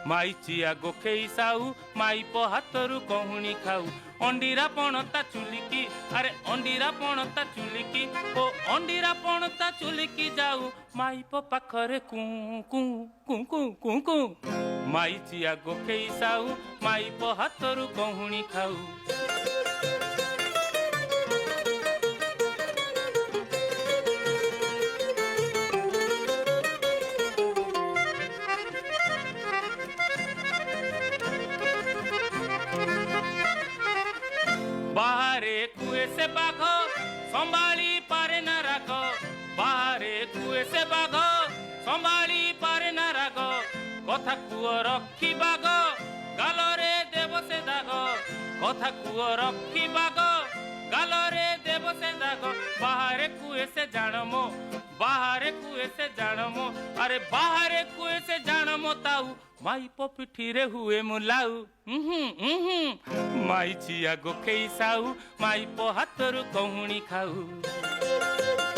माइचिया गोखेई साऊ माइप हातरू कहुणी खाऊ अंडीरा पणता चुलिकी अरे अंडीरा पणता चुलिकी ओ अंडीरा पणता चुलिकी जाऊ माइप पाखरे कु कु कु कु कु कु माइचिया गोखेई साऊ माइप हातरू कहुणी खाऊ बाहरे कुए से बाघ संभाली पारे न राग बाहरे कुए से बाघ संभाली पारे न राग कथा कुओ रखी बाघ गालरे देव से दाग कथा कुओ रखी बाघ गालरे देव से दाग बाहरे कुए से जानमो बाहरे कुए से जानमो अरे बाहरे कुए से जानमो ताऊ माइप पिठी रे हुए मुलाऊ माइचिया गोखेई साऊ माइप हातरू कहुणी खाऊ